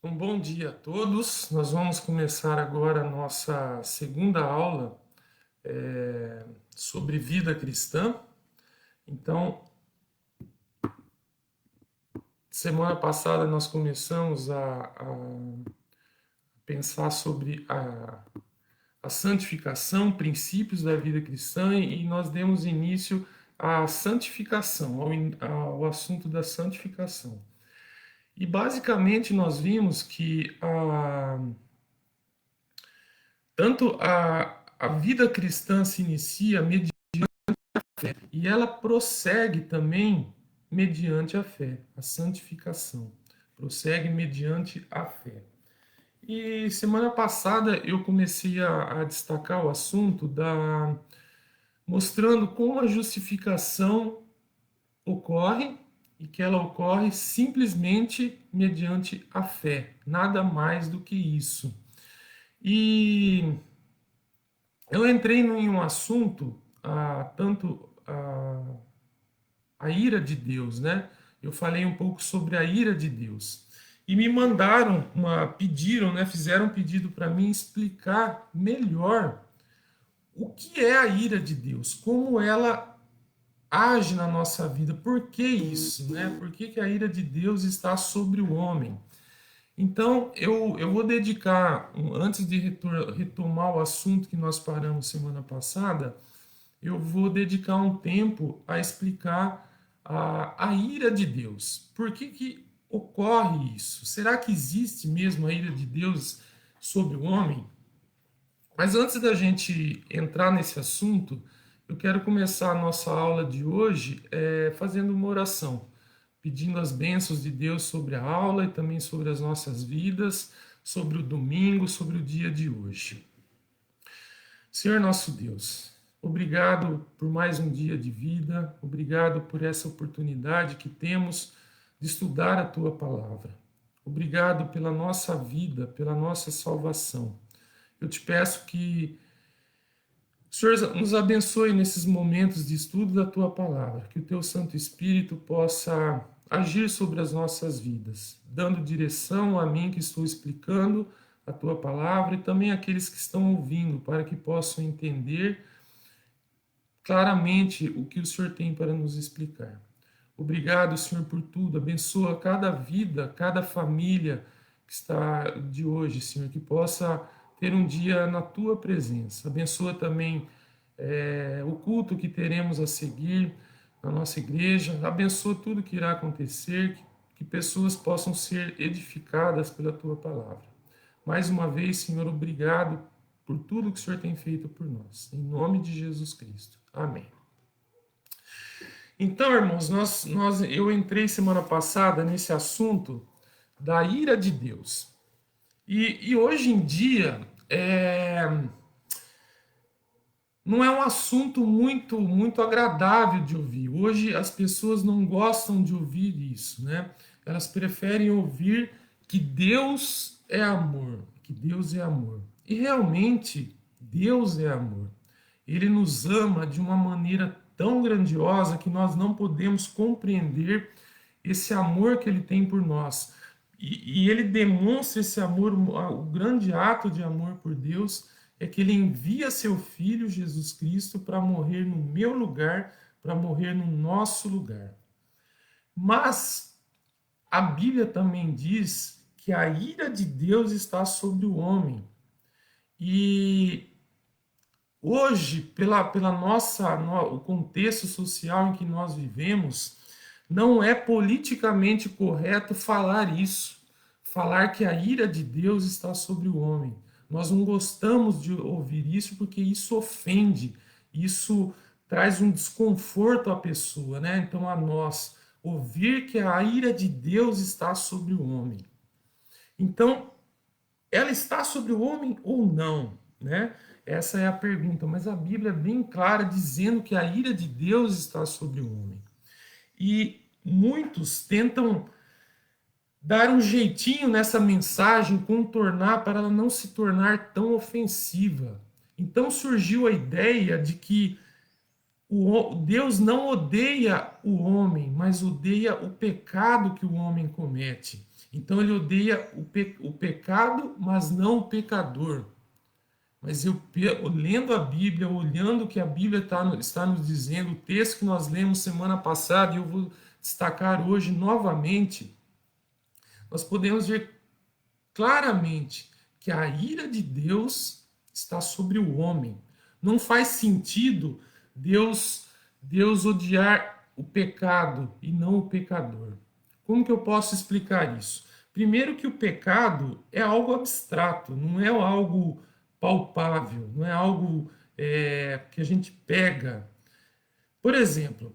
Um bom dia a todos. Nós vamos começar agora a nossa segunda aula sobre vida cristã. Então, semana passada nós começamos a pensar sobre a santificação, princípios da vida cristã, e nós demos início à santificação, ao assunto da santificação. E basicamente nós vimos que tanto a vida cristã se inicia mediante a fé e ela prossegue também mediante a fé, a santificação. Prossegue mediante a fé. E semana passada eu comecei a destacar o assunto mostrando como a justificação ocorre e que ela ocorre simplesmente mediante a fé, nada mais do que isso. E eu entrei em um assunto, tanto a ira de Deus, né? Eu falei um pouco sobre a ira de Deus. E me mandaram, pediram, né? Fizeram um pedido para mim explicar melhor o que é a ira de Deus, como ela age na nossa vida, por que isso, né? Por que a ira de Deus está sobre o homem? Então, eu vou dedicar, antes de retomar o assunto que nós paramos semana passada, eu vou dedicar um tempo a explicar a ira de Deus. Por que ocorre isso? Será que existe mesmo a ira de Deus sobre o homem? Mas antes da gente entrar nesse assunto, eu quero começar a nossa aula de hoje fazendo uma oração, pedindo as bênçãos de Deus sobre a aula e também sobre as nossas vidas, sobre o domingo, sobre o dia de hoje. Senhor nosso Deus, obrigado por mais um dia de vida, obrigado por essa oportunidade que temos de estudar a tua palavra. Obrigado pela nossa vida, pela nossa salvação. Eu te peço que o Senhor nos abençoe nesses momentos de estudo da tua palavra, que o teu Santo Espírito possa agir sobre as nossas vidas, dando direção a mim que estou explicando a tua palavra e também àqueles que estão ouvindo, para que possam entender claramente o que o Senhor tem para nos explicar. Obrigado, Senhor, por tudo. Abençoa cada vida, cada família que está de hoje, Senhor, que possa ter um dia na tua presença. Abençoa também o culto que teremos a seguir na nossa igreja. Abençoa tudo que irá acontecer, que pessoas possam ser edificadas pela tua palavra. Mais uma vez, Senhor, obrigado por tudo que o Senhor tem feito por nós. Em nome de Jesus Cristo. Amém. Então, irmãos, eu entrei semana passada nesse assunto da ira de Deus. E hoje em dia não é um assunto muito agradável de ouvir. Hoje as pessoas não gostam de ouvir isso, né? Elas preferem ouvir que Deus é amor, que Deus é amor. E realmente Deus é amor. Ele nos ama de uma maneira tão grandiosa que nós não podemos compreender esse amor que ele tem por nós. E ele demonstra esse amor, o grande ato de amor por Deus é que ele envia seu filho Jesus Cristo para morrer no meu lugar, para morrer no nosso lugar. Mas a Bíblia também diz que a ira de Deus está sobre o homem. E hoje, o contexto social em que nós vivemos, não é politicamente correto falar isso, falar que a ira de Deus está sobre o homem. Nós não gostamos de ouvir isso porque isso ofende, isso traz um desconforto à pessoa, né? Então, a nós, ouvir que a ira de Deus está sobre o homem. Então, ela está sobre o homem ou não, né? Essa é a pergunta, mas a Bíblia é bem clara dizendo que a ira de Deus está sobre o homem. E muitos tentam dar um jeitinho nessa mensagem, contornar para ela não se tornar tão ofensiva. Então surgiu a ideia de que Deus não odeia o homem, mas odeia o pecado que o homem comete. Então ele odeia o pecado, mas não o pecador. Mas lendo a Bíblia, olhando o que a Bíblia está nos dizendo, o texto que nós lemos semana passada, e eu vou destacar hoje novamente, nós podemos ver claramente que a ira de Deus está sobre o homem. Não faz sentido Deus odiar o pecado e não o pecador. Como que eu posso explicar isso? Primeiro que o pecado é algo abstrato, não é algo palpável, não é algo que a gente pega. Por exemplo,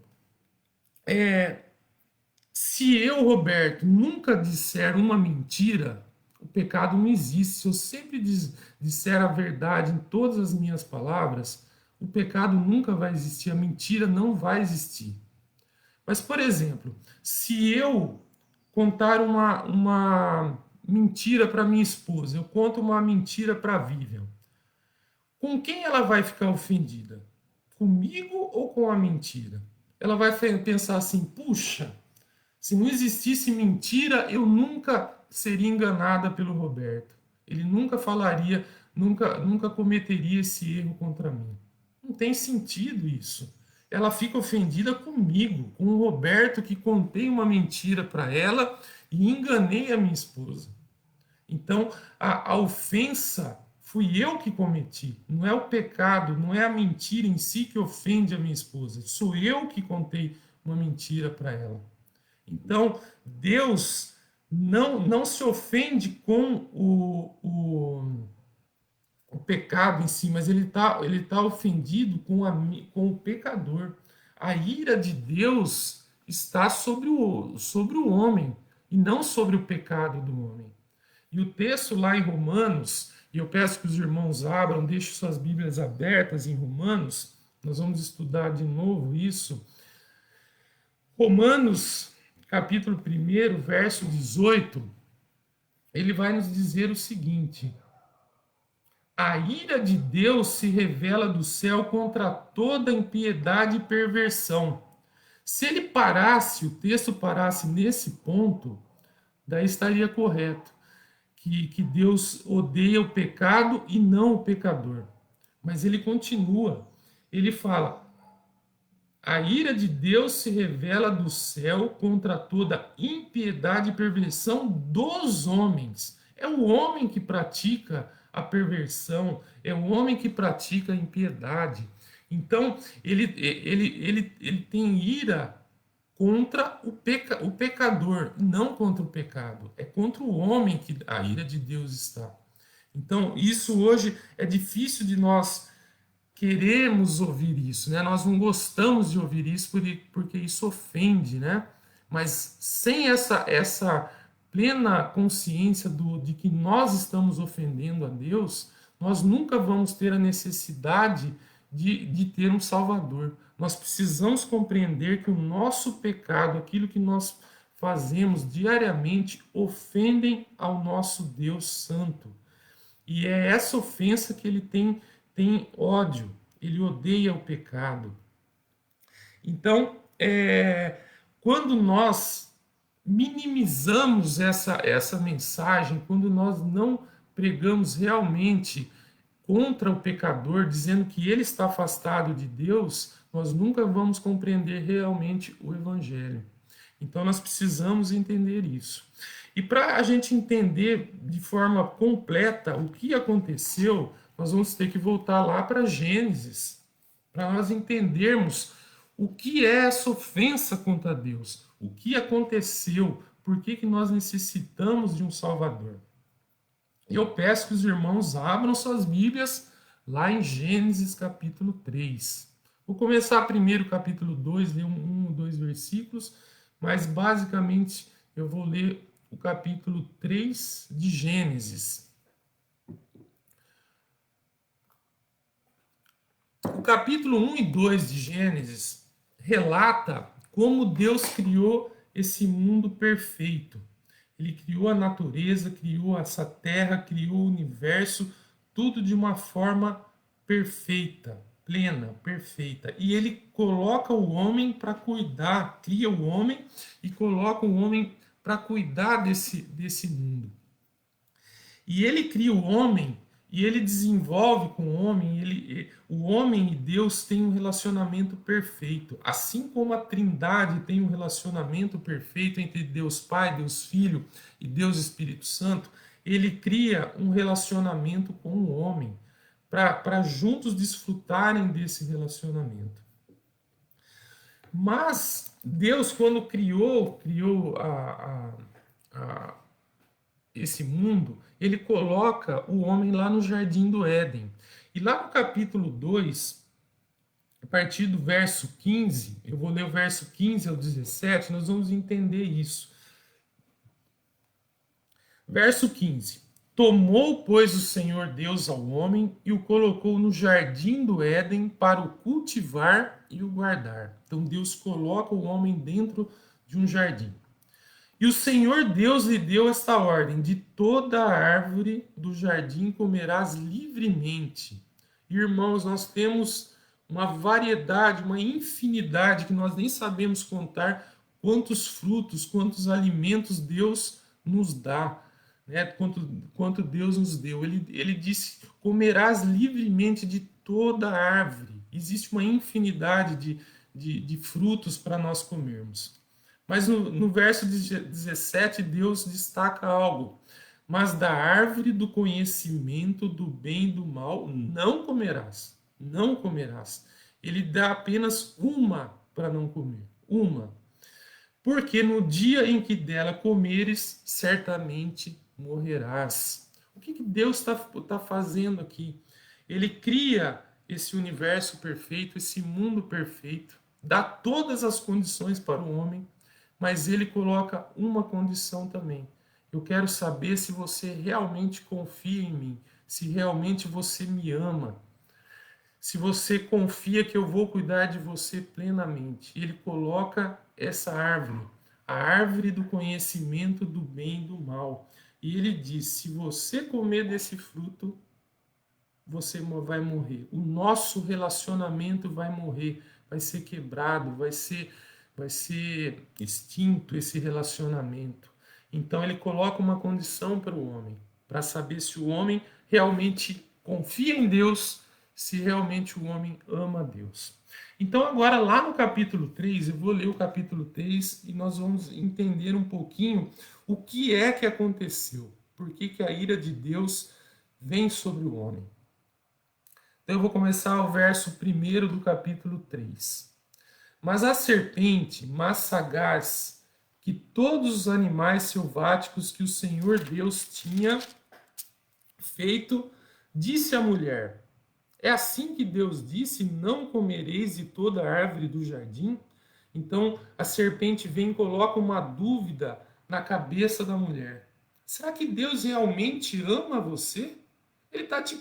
se eu, Roberto, nunca disser uma mentira, o pecado não existe. Se eu sempre disser a verdade em todas as minhas palavras, o pecado nunca vai existir, a mentira não vai existir. Mas, por exemplo, se eu contar uma mentira para minha esposa, eu conto uma mentira para a Vivian, com quem ela vai ficar ofendida? Comigo ou com a mentira? Ela vai pensar assim: puxa, se não existisse mentira, eu nunca seria enganada pelo Roberto. Ele nunca falaria, nunca cometeria esse erro contra mim. Não tem sentido isso. Ela fica ofendida comigo, com o Roberto, que contei uma mentira para ela e enganei a minha esposa. Então, a ofensa fui eu que cometi. Não é o pecado, não é a mentira em si que ofende a minha esposa. Sou eu que contei uma mentira para ela. Então, Deus não se ofende com o pecado em si, mas ele tá ofendido com o pecador. A ira de Deus está sobre o homem e não sobre o pecado do homem. E o texto lá em Romanos, e eu peço que os irmãos abram, deixem suas Bíblias abertas em Romanos, nós vamos estudar de novo isso. Romanos, capítulo 1, verso 18, ele vai nos dizer o seguinte: a ira de Deus se revela do céu contra toda impiedade e perversão. Se ele parasse, o texto parasse nesse ponto, daí estaria correto. Que Deus odeia o pecado e não o pecador. Mas ele continua, ele fala: a ira de Deus se revela do céu contra toda impiedade e perversão dos homens. É o homem que pratica a perversão, é o homem que pratica a impiedade. Então, ele tem ira contra o pecador, não contra o pecado. É contra o homem que a ira de Deus está. Então, isso hoje é difícil de nós queremos ouvir isso, né? Nós não gostamos de ouvir isso porque isso ofende, né? Mas sem essa plena consciência de que nós estamos ofendendo a Deus, nós nunca vamos ter a necessidade de ter um Salvador. Nós precisamos compreender que o nosso pecado, aquilo que nós fazemos diariamente, ofendem ao nosso Deus Santo. E é essa ofensa que ele tem ódio, ele odeia o pecado. Então, quando nós minimizamos essa mensagem, quando nós não pregamos realmente contra o pecador, dizendo que ele está afastado de Deus, nós nunca vamos compreender realmente o Evangelho. Então, nós precisamos entender isso. E para a gente entender de forma completa o que aconteceu, nós vamos ter que voltar lá para Gênesis, para nós entendermos o que é essa ofensa contra Deus, o que aconteceu, por que nós necessitamos de um Salvador. Eu peço que os irmãos abram suas Bíblias lá em Gênesis capítulo 3. Vou começar primeiro o capítulo 2, ler um ou dois versículos, mas basicamente eu vou ler o capítulo 3 de Gênesis. O capítulo 1 e 2 de Gênesis relata como Deus criou esse mundo perfeito. Ele criou a natureza, criou essa terra, criou o universo, tudo de uma forma perfeita. plena, perfeita. E ele coloca o homem para cuidar, cria o homem e coloca o homem para cuidar desse mundo. E ele cria o homem e ele desenvolve com o homem, o homem e Deus têm um relacionamento perfeito. Assim como a Trindade tem um relacionamento perfeito entre Deus Pai, Deus Filho e Deus Espírito Santo, ele cria um relacionamento com o homem para juntos desfrutarem desse relacionamento. Mas Deus, quando criou esse mundo, ele coloca o homem lá no jardim do Éden. E lá no capítulo 2, a partir do verso 15, eu vou ler o verso 15 ao 17, nós vamos entender isso. Verso 15. Tomou, pois, o Senhor Deus ao homem e o colocou no jardim do Éden para o cultivar e o guardar. Então Deus coloca o homem dentro de um jardim. E o Senhor Deus lhe deu esta ordem: de toda a árvore do jardim comerás livremente. Irmãos, nós temos uma variedade, uma infinidade que nós nem sabemos contar quantos frutos, quantos alimentos Deus nos dá, né? Quanto Deus nos deu. Ele disse: comerás livremente de toda a árvore. Existe uma infinidade de frutos para nós comermos. Mas no verso 17, Deus destaca algo. Mas da árvore do conhecimento do bem e do mal não comerás. Não comerás. Ele dá apenas uma para não comer. Uma. Porque no dia em que dela comeres, certamente morrerás. O que Deus está fazendo aqui? Ele cria esse universo perfeito, esse mundo perfeito, dá todas as condições para o homem, mas ele coloca uma condição também. Eu quero saber se você realmente confia em mim, se realmente você me ama, se você confia que eu vou cuidar de você plenamente. Ele coloca essa árvore, a árvore do conhecimento do bem e do mal. E ele diz: se você comer desse fruto, você vai morrer. O nosso relacionamento vai morrer, vai ser quebrado, vai ser extinto esse relacionamento. Então ele coloca uma condição para o homem, para saber se o homem realmente confia em Deus, se realmente o homem ama a Deus. Então agora lá no capítulo 3, eu vou ler o capítulo 3 e nós vamos entender um pouquinho o que é que aconteceu, por que a ira de Deus vem sobre o homem. Então eu vou começar o verso 1 do capítulo 3. Mas a serpente, mais sagaz que todos os animais selváticos que o Senhor Deus tinha feito, disse à mulher: é assim que Deus disse: não comereis de toda árvore do jardim? Então a serpente vem e coloca uma dúvida na cabeça da mulher. Será que Deus realmente ama você? Ele está te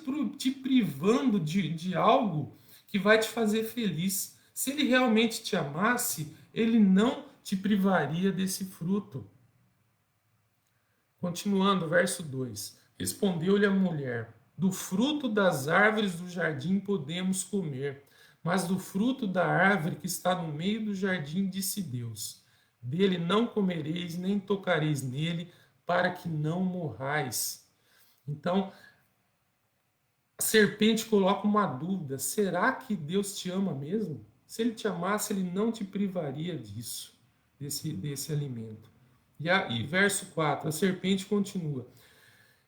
privando de algo que vai te fazer feliz. Se ele realmente te amasse, ele não te privaria desse fruto. Continuando, verso 2. Respondeu-lhe a mulher: do fruto das árvores do jardim podemos comer, mas do fruto da árvore que está no meio do jardim, disse Deus: dele não comereis, nem tocareis nele, para que não morrais. Então, a serpente coloca uma dúvida: será que Deus te ama mesmo? Se ele te amasse, ele não te privaria disso, desse alimento. E verso 4, a serpente continua: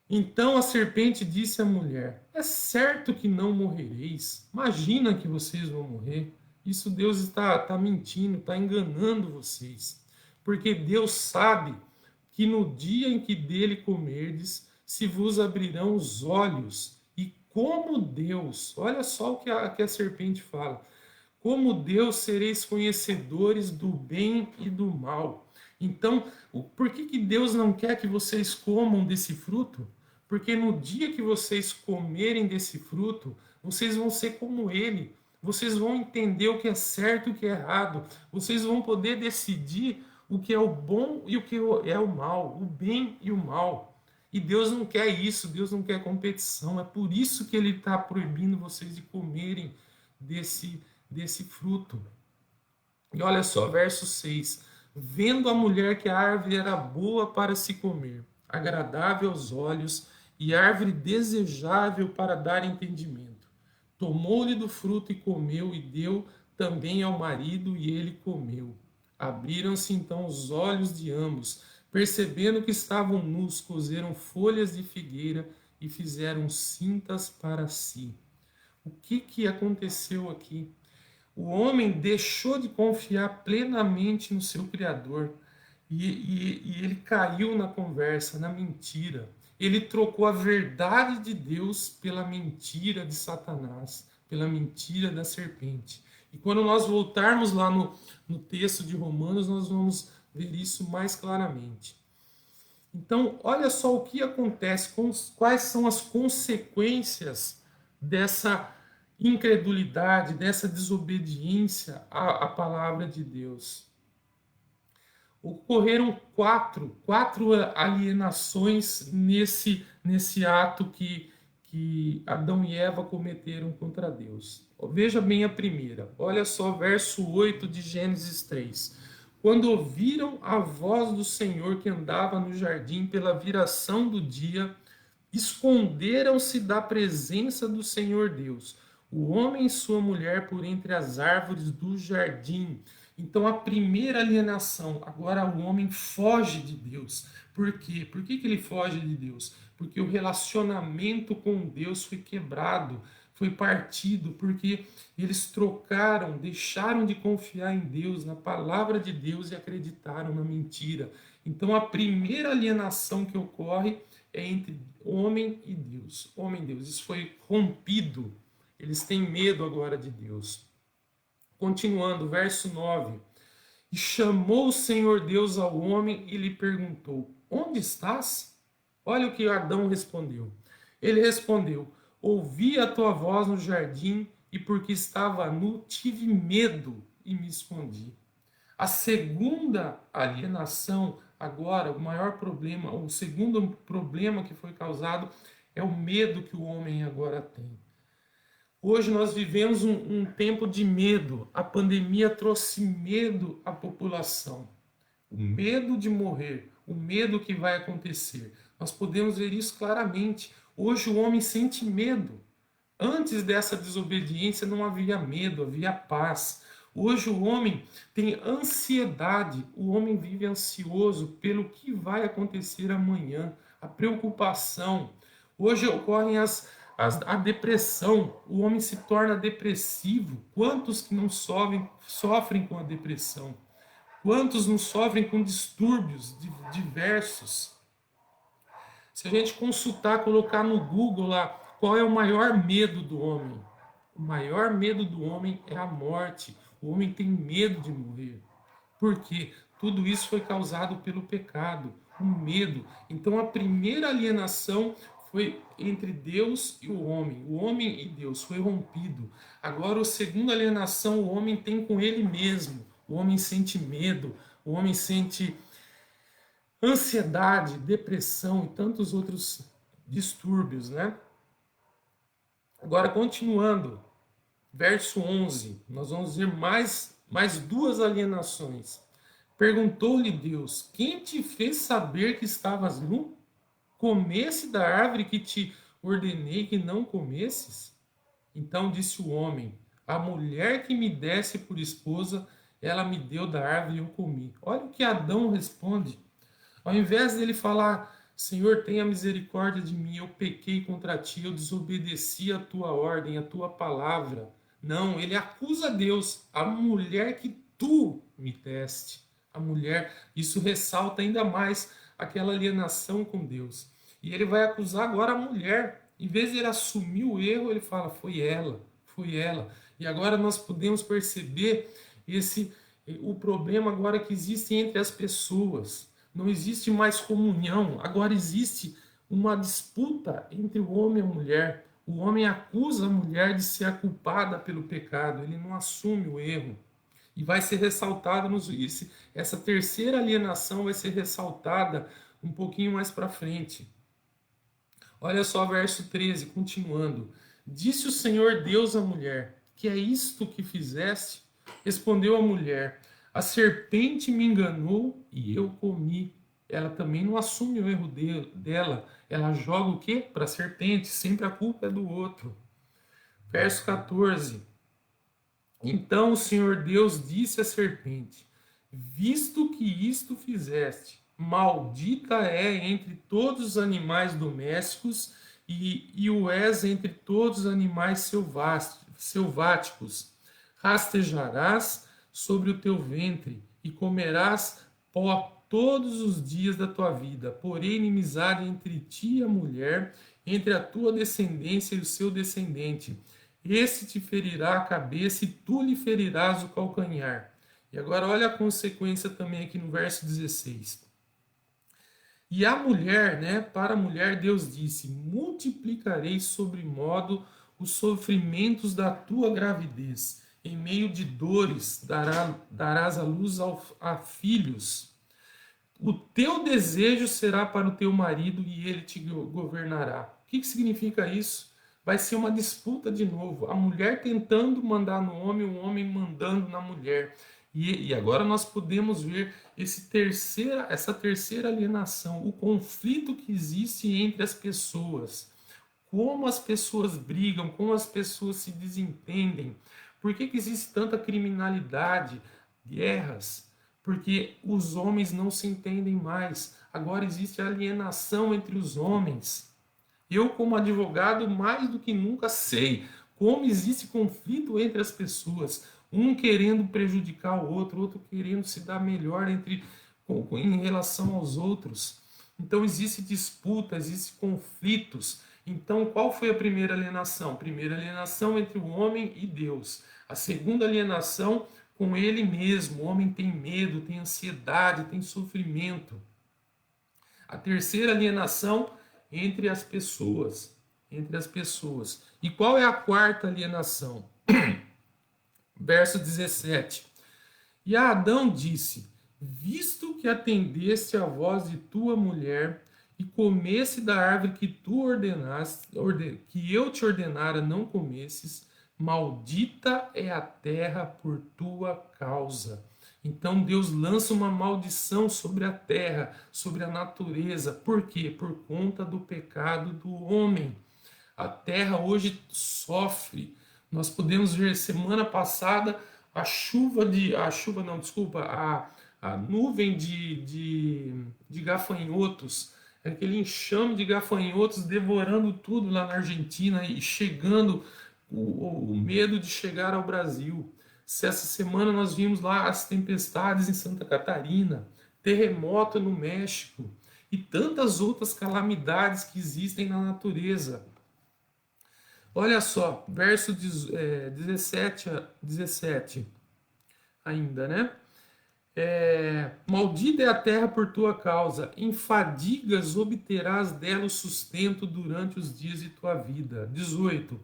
então a serpente disse à mulher: é certo que não morrereis. Imagina que vocês vão morrer. Isso Deus está mentindo, está enganando vocês. Porque Deus sabe que no dia em que dele comerdes, se vos abrirão os olhos. E como Deus, olha só o que a serpente fala: como Deus sereis conhecedores do bem e do mal. Então, por que Deus não quer que vocês comam desse fruto? Porque no dia que vocês comerem desse fruto, vocês vão ser como ele. Vocês vão entender o que é certo e o que é errado. Vocês vão poder decidir o que é o bom e o que é o mal, o bem e o mal. E Deus não quer isso, Deus não quer competição. É por isso que ele está proibindo vocês de comerem desse fruto. E olha só, verso 6. Vendo a mulher que a árvore era boa para se comer, agradável aos olhos e árvore desejável para dar entendimento, tomou-lhe do fruto e comeu, e deu também ao marido, e ele comeu. Abriram-se então os olhos de ambos, percebendo que estavam nus, coseram folhas de figueira e fizeram cintas para si. O que aconteceu aqui? O homem deixou de confiar plenamente no seu Criador e ele caiu na conversa, na mentira. Ele trocou a verdade de Deus pela mentira de Satanás, pela mentira da serpente. E quando nós voltarmos lá no texto de Romanos, nós vamos ver isso mais claramente. Então, olha só o que acontece, quais são as consequências dessa incredulidade, dessa desobediência à palavra de Deus. Ocorreram quatro alienações nesse ato que Adão e Eva cometeram contra Deus. Veja bem a primeira. Olha só, verso 8 de Gênesis 3. Quando ouviram a voz do Senhor que andava no jardim pela viração do dia, esconderam-se da presença do Senhor Deus, o homem e sua mulher por entre as árvores do jardim. Então, a primeira alienação, agora o homem foge de Deus. Por quê? Por que ele foge de Deus? Porque o relacionamento com Deus foi quebrado, foi partido, porque eles trocaram, deixaram de confiar em Deus, na palavra de Deus e acreditaram na mentira. Então, a primeira alienação que ocorre é entre homem e Deus. Homem e Deus. Isso foi rompido. Eles têm medo agora de Deus. Continuando, verso 9. E chamou o Senhor Deus ao homem e lhe perguntou: onde estás? Olha o que Adão respondeu. Ele respondeu: ouvi a tua voz no jardim e porque estava nu, tive medo e me escondi. A segunda alienação, agora, o maior problema, o segundo problema que foi causado é o medo que o homem agora tem. Hoje nós vivemos um tempo de medo. A pandemia trouxe medo à população. O medo de morrer, o medo que vai acontecer. Nós podemos ver isso claramente. Hoje o homem sente medo. Antes dessa desobediência não havia medo, havia paz. Hoje o homem tem ansiedade, o homem vive ansioso pelo que vai acontecer amanhã, a preocupação. Hoje ocorrem a depressão, o homem se torna depressivo. Quantos que não sofrem com a depressão? Quantos não sofrem com distúrbios diversos? Se a gente consultar, colocar no Google lá, qual é o maior medo do homem? O maior medo do homem é a morte. O homem tem medo de morrer. Por quê? Tudo isso foi causado pelo pecado, o medo. Então a primeira alienação foi entre Deus e o homem e Deus foi rompido. Agora a segunda alienação o homem tem com ele mesmo. O homem sente medo, o homem sente ansiedade, depressão e tantos outros distúrbios, né? Agora, continuando, verso 11, nós vamos ver mais duas alienações. Perguntou-lhe Deus: quem te fez saber que estavas nu? Comesse da árvore que te ordenei que não comesses? Então disse o homem: a mulher que me desse por esposa, ela me deu da árvore e eu comi. Olha o que Adão responde. Ao invés dele falar: Senhor, tenha misericórdia de mim, eu pequei contra ti, eu desobedeci a tua ordem, a tua palavra. Não, ele acusa Deus, a mulher que tu me deste. A mulher, isso ressalta ainda mais aquela alienação com Deus. E ele vai acusar agora a mulher. Em vez de ele assumir o erro, ele fala: foi ela, foi ela. E agora nós podemos perceber o problema agora que existe entre as pessoas. Não existe mais comunhão, agora existe uma disputa entre o homem e a mulher. O homem acusa a mulher de ser a culpada pelo pecado, ele não assume o erro. E vai ser ressaltado nos juízes. Essa terceira alienação vai ser ressaltada um pouquinho mais para frente. Olha só verso 13, continuando. Disse o Senhor Deus à mulher: que é isto que fizeste? Respondeu a mulher: a serpente me enganou e eu comi. Ela também não assume o erro dela. Ela joga o quê? Para a serpente. Sempre a culpa é do outro. Verso 14. Então o Senhor Deus disse à serpente: visto que isto fizeste, maldita é entre todos os animais domésticos e o és entre todos os animais selváticos. Rastejarás sobre o teu ventre e comerás pó todos os dias da tua vida. Porém, inimizade entre ti e a mulher, entre a tua descendência e o seu descendente. Esse te ferirá a cabeça e tu lhe ferirás o calcanhar. E agora olha a consequência também aqui no verso 16. E a mulher, né, para a mulher Deus disse: multiplicarei sobremodo os sofrimentos da tua gravidez. Em meio de dores darás a luz a filhos. O teu desejo será para o teu marido e ele te governará. O que significa isso? Vai ser uma disputa de novo. A mulher tentando mandar no homem, o homem mandando na mulher. E agora nós podemos ver essa terceira alienação, o conflito que existe entre as pessoas. Como as pessoas brigam, como as pessoas se desentendem. Por que existe tanta criminalidade, guerras? Porque os homens não se entendem mais. Agora existe alienação entre os homens. Eu, como advogado, mais do que nunca sei como existe conflito entre as pessoas, um querendo prejudicar o outro, outro querendo se dar melhor em relação aos outros. Então existe disputa, existe conflitos. Então qual foi a primeira alienação? A primeira alienação entre o homem e Deus. A segunda alienação com ele mesmo. O homem tem medo, tem ansiedade, tem sofrimento. A terceira alienação entre as pessoas. Entre as pessoas. E qual é a quarta alienação? Verso 17. E a Adão disse: visto que atendeste à voz de tua mulher e comesse da árvore que tu ordenaste, que eu te ordenara não comesses, maldita é a terra por tua causa. Então Deus lança uma maldição sobre a terra, sobre a natureza. Por quê? Por conta do pecado do homem. A terra hoje sofre. Nós podemos ver semana passada a nuvem de gafanhotos, aquele enxame de gafanhotos devorando tudo lá na Argentina e chegando o medo de chegar ao Brasil. Se essa semana nós vimos lá as tempestades em Santa Catarina, terremoto no México e tantas outras calamidades que existem na natureza. Olha só, verso 17 ainda, né? Maldita é a terra por tua causa, em fadigas obterás dela o sustento durante os dias de tua vida. 18.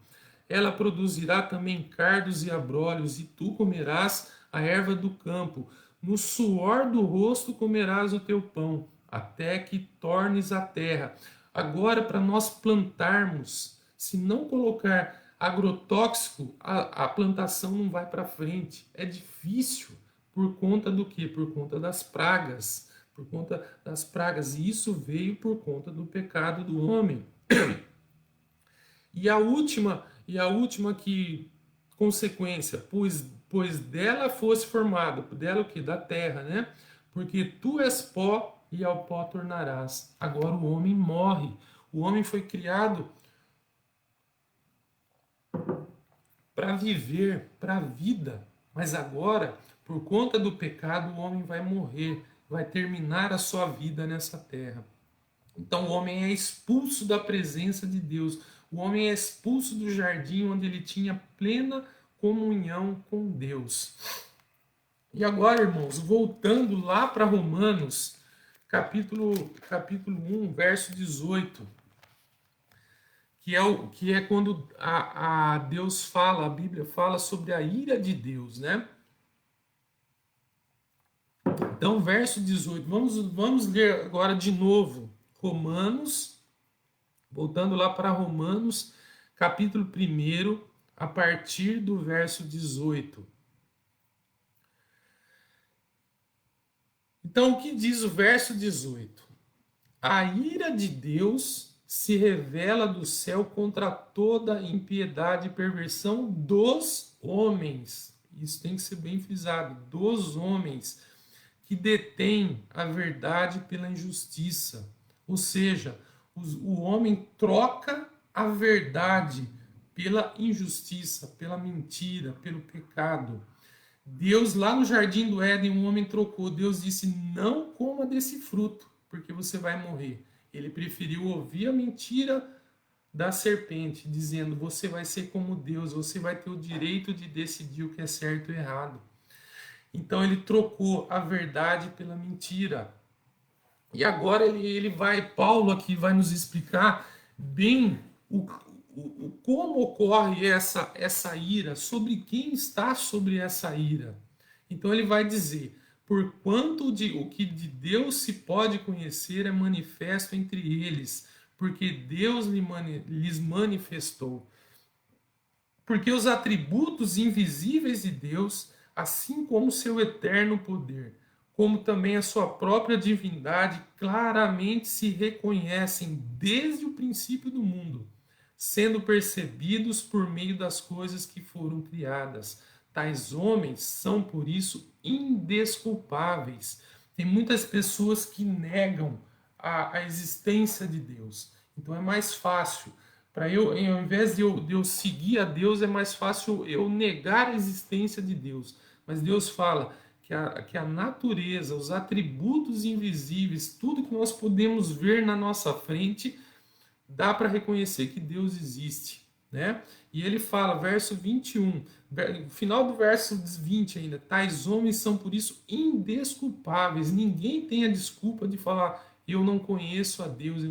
Ela produzirá também cardos e abrolhos, e tu comerás a erva do campo. No suor do rosto comerás o teu pão, até que tornes a terra. Agora, para nós plantarmos, se não colocar agrotóxico, a plantação não vai para frente. É difícil. Por conta do quê? Por conta das pragas. Por conta das pragas. E isso veio por conta do pecado do homem. E a última consequência, pois dela fosse formado, dela o quê? Da terra, né? Porque tu és pó e ao pó tornarás. Agora o homem morre. O homem foi criado para viver, para a vida. Mas agora, por conta do pecado, o homem vai morrer, vai terminar a sua vida nessa terra. Então o homem é expulso da presença de Deus. O homem é expulso do jardim onde ele tinha plena comunhão com Deus. E agora, irmãos, voltando lá para Romanos, capítulo 1, verso 18, que é quando a Deus fala, a Bíblia fala sobre a ira de Deus, né? Então, verso 18, vamos ler agora de novo Romanos, voltando lá para Romanos, capítulo 1, a partir do verso 18. Então, o que diz o verso 18? A ira de Deus se revela do céu contra toda impiedade e perversão dos homens. Isso tem que ser bem frisado, dos homens que detêm a verdade pela injustiça. Ou seja, o homem troca a verdade pela injustiça, pela mentira, pelo pecado. Deus, lá no jardim do Éden, um homem trocou. Deus disse: não coma desse fruto, porque você vai morrer. Ele preferiu ouvir a mentira da serpente, dizendo: você vai ser como Deus, você vai ter o direito de decidir o que é certo e errado. Então ele trocou a verdade pela mentira. E agora Paulo aqui vai nos explicar bem como ocorre essa ira, sobre quem está sobre essa ira. Então ele vai dizer: porquanto o que de Deus se pode conhecer é manifesto entre eles, porque Deus lhes manifestou. Porque os atributos invisíveis de Deus, assim como seu eterno poder, como também a sua própria divindade, claramente se reconhecem desde o princípio do mundo, sendo percebidos por meio das coisas que foram criadas. Tais homens são, por isso, indesculpáveis. Tem muitas pessoas que negam a existência de Deus. Então é mais fácil para eu, ao invés de eu seguir a Deus, é mais fácil eu negar a existência de Deus. Mas Deus fala que a natureza, os atributos invisíveis, tudo que nós podemos ver na nossa frente, dá para reconhecer que Deus existe, né? E ele fala, verso 21, final do verso 20 ainda: tais homens são por isso indesculpáveis. Ninguém tem a desculpa de falar: eu não conheço a Deus,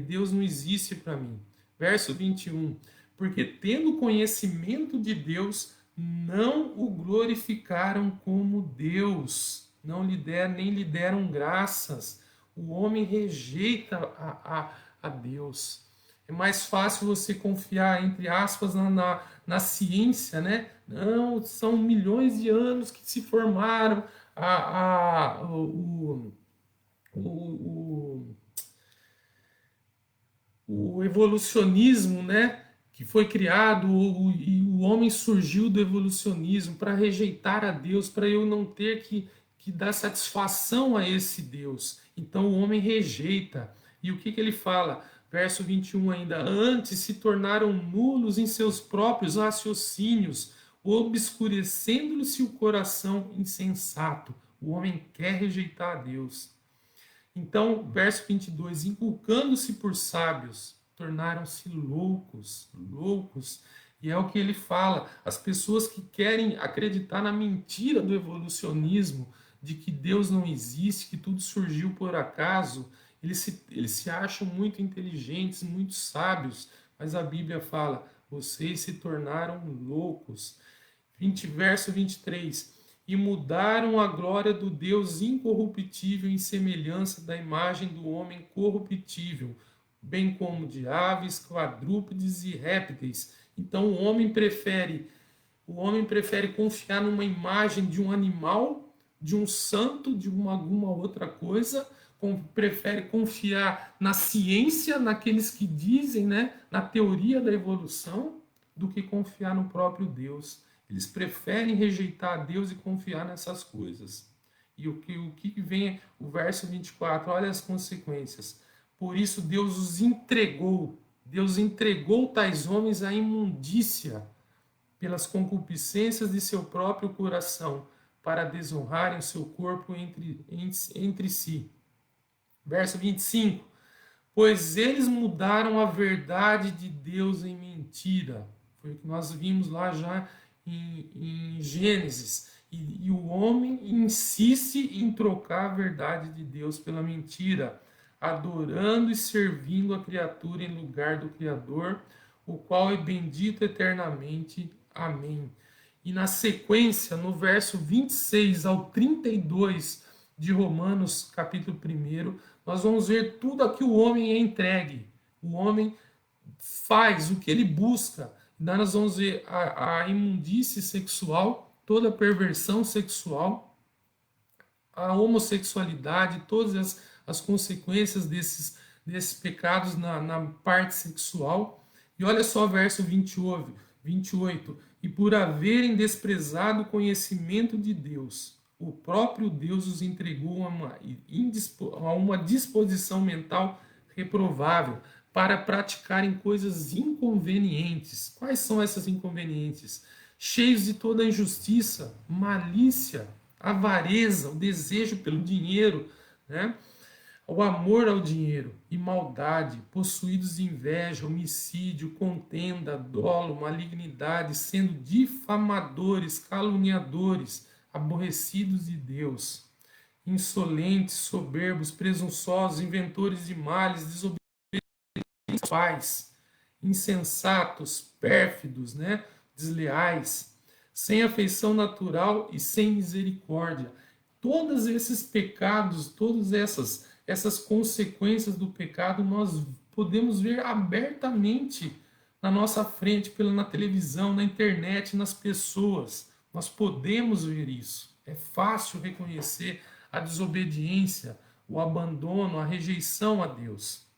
Deus não existe para mim. Verso 21, porque tendo conhecimento de Deus, não o glorificaram como Deus, nem lhe deram graças. O homem rejeita a Deus. É mais fácil você confiar, entre aspas, na ciência, né? Não, são milhões de anos que se formaram o evolucionismo, né? Que foi criado, e o homem surgiu do evolucionismo para rejeitar a Deus, para eu não ter que dar satisfação a esse Deus. Então o homem rejeita. E o que ele fala? Verso 21 ainda: antes se tornaram nulos em seus próprios raciocínios, obscurecendo-lhe-se o coração insensato. O homem quer rejeitar a Deus. Então, verso 22, inculcando-se por sábios, tornaram-se loucos, loucos. E é o que ele fala, as pessoas que querem acreditar na mentira do evolucionismo, de que Deus não existe, que tudo surgiu por acaso, eles se acham muito inteligentes, muito sábios, mas a Bíblia fala: vocês se tornaram loucos. Verso 23, e mudaram a glória do Deus incorruptível em semelhança da imagem do homem corruptível, bem como de aves, quadrúpedes e répteis. Então o homem prefere confiar numa imagem de um animal, de um santo, de alguma outra coisa, prefere confiar na ciência, naqueles que dizem, né, na teoria da evolução, do que confiar no próprio Deus. Eles preferem rejeitar a Deus e confiar nessas coisas. E o que vem, o verso 24, olha as consequências. Por isso Deus entregou tais homens à imundícia, pelas concupiscências de seu próprio coração, para desonrarem o seu corpo entre si. Verso 25, pois eles mudaram a verdade de Deus em mentira. Foi o que nós vimos lá já em Gênesis. E o homem insiste em trocar a verdade de Deus pela mentira, adorando e servindo a criatura em lugar do Criador, o qual é bendito eternamente. Amém. E na sequência, no verso 26 ao 32 de Romanos, capítulo 1, nós vamos ver tudo a que o homem é entregue. O homem faz o que ele busca. Nós vamos ver a imundície sexual, toda a perversão sexual, a homossexualidade, todas as consequências desses pecados na parte sexual. E olha só o verso 28. E por haverem desprezado o conhecimento de Deus, o próprio Deus os entregou a uma disposição mental reprovável para praticarem coisas inconvenientes. Quais são essas inconvenientes? Cheios de toda injustiça, malícia, avareza, o desejo pelo dinheiro, né? O amor ao dinheiro e maldade, possuídos de inveja, homicídio, contenda, dolo, malignidade, sendo difamadores, caluniadores, aborrecidos de Deus, insolentes, soberbos, presunçosos, inventores de males, desobedientes pais, insensatos, pérfidos, né? Desleais, sem afeição natural e sem misericórdia. Todos esses pecados, todas essas consequências do pecado, nós podemos ver abertamente na nossa frente, na televisão, na internet, nas pessoas. Nós podemos ver isso. É fácil reconhecer a desobediência, o abandono, a rejeição a Deus.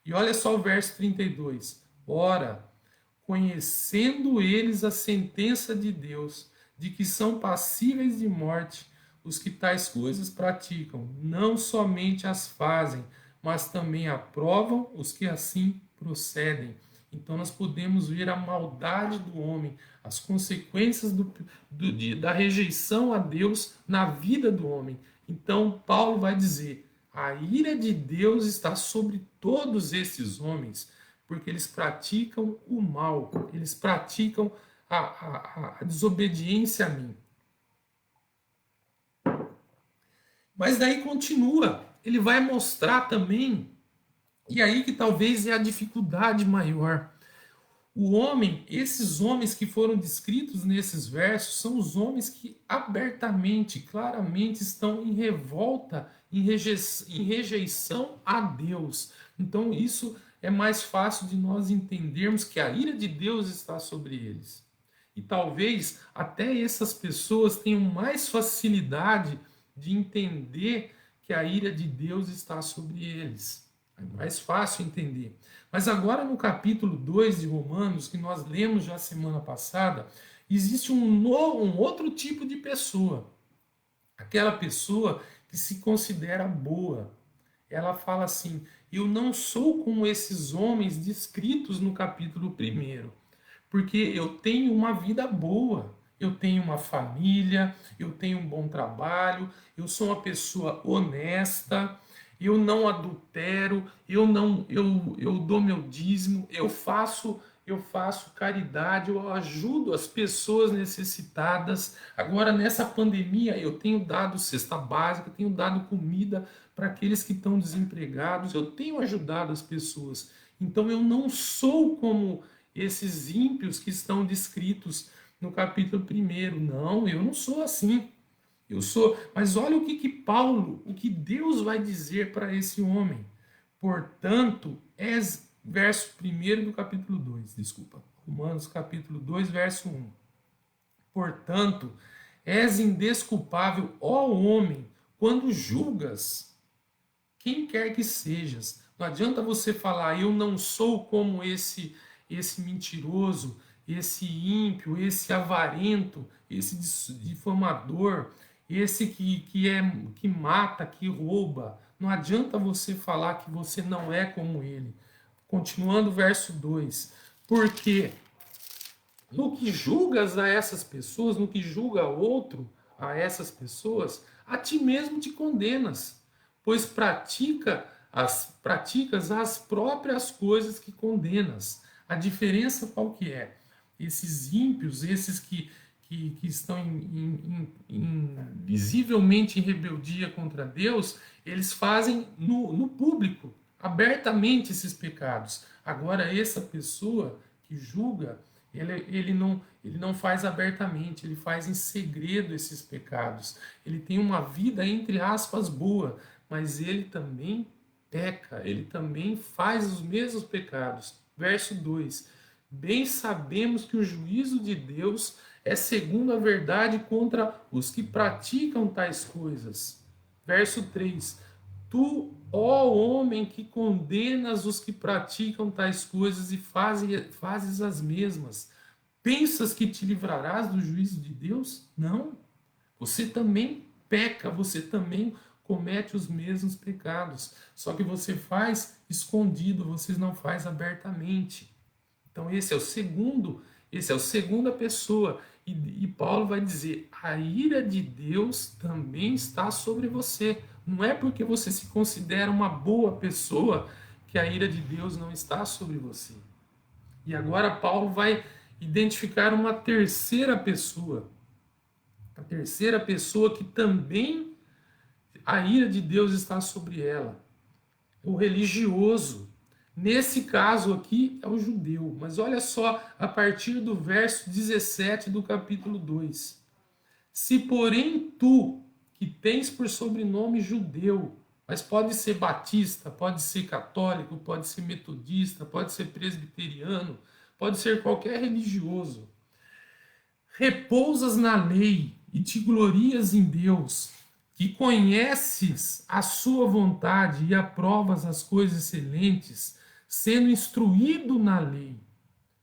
E olha só o verso 32. Ora, conhecendo eles a sentença de Deus, de que são passíveis de morte, os que tais coisas praticam, não somente as fazem, mas também aprovam os que assim procedem. Então nós podemos ver a maldade do homem, as consequências da rejeição a Deus na vida do homem. Então Paulo vai dizer: a ira de Deus está sobre todos esses homens, porque eles praticam o mal, eles praticam a desobediência a mim. Mas daí continua, ele vai mostrar também, e aí que talvez é a dificuldade maior. O homem, esses homens que foram descritos nesses versos, são os homens que abertamente, claramente estão em revolta, em rejeição a Deus. Então isso é mais fácil de nós entendermos que a ira de Deus está sobre eles. E talvez até essas pessoas tenham mais facilidade de entender que a ira de Deus está sobre eles. É mais fácil entender. Mas agora no capítulo 2 de Romanos, que nós lemos já semana passada, existe um outro tipo de pessoa. Aquela pessoa que se considera boa. Ela fala assim: eu não sou como esses homens descritos no capítulo 1, porque eu tenho uma vida boa. Eu tenho uma família, eu tenho um bom trabalho, eu sou uma pessoa honesta, eu não adultero, eu dou meu dízimo, eu faço caridade, eu ajudo as pessoas necessitadas. Agora nessa pandemia eu tenho dado cesta básica, tenho dado comida para aqueles que estão desempregados, eu tenho ajudado as pessoas. Então eu não sou como esses ímpios que estão descritos no capítulo 1. Não, eu não sou assim. Eu sou, mas olha o que Deus vai dizer para esse homem. Portanto, verso 1 do capítulo 2, desculpa. Romanos capítulo 2, verso 1. Portanto, és indesculpável, ó homem, quando julgas quem quer que sejas. Não adianta você falar: eu não sou como esse mentiroso, esse ímpio, esse avarento, esse difamador, esse que mata, que rouba. Não adianta você falar que você não é como ele. Continuando o verso 2. Porque no que julgas a essas pessoas, no que julga outro a essas pessoas, a ti mesmo te condenas, pois praticas as próprias coisas que condenas. A diferença qual que é? Esses ímpios, esses que estão visivelmente em rebeldia contra Deus, eles fazem no público, abertamente, esses pecados. Agora, essa pessoa que julga, ele não faz abertamente, ele faz em segredo esses pecados. Ele tem uma vida, entre aspas, boa, mas ele também peca, ele também faz os mesmos pecados. Verso 2. Bem sabemos que o juízo de Deus é segundo a verdade contra os que praticam tais coisas. Verso 3. Tu, ó homem, que condenas os que praticam tais coisas e fazes as mesmas, pensas que te livrarás do juízo de Deus? Não. Você também peca, você também comete os mesmos pecados. Só que você faz escondido, você não faz abertamente. Então esse é o segunda pessoa. E Paulo vai dizer: a ira de Deus também está sobre você. Não é porque você se considera uma boa pessoa que a ira de Deus não está sobre você. E agora Paulo vai identificar uma terceira pessoa. A terceira pessoa que também a ira de Deus está sobre ela. O religioso. Nesse caso aqui é o judeu. Mas olha só, a partir do verso 17 do capítulo 2. Se porém tu, que tens por sobrenome judeu, mas pode ser batista, pode ser católico, pode ser metodista, pode ser presbiteriano, pode ser qualquer religioso, repousas na lei e te glorias em Deus, que conheces a sua vontade e aprovas as coisas excelentes, sendo instruído na lei,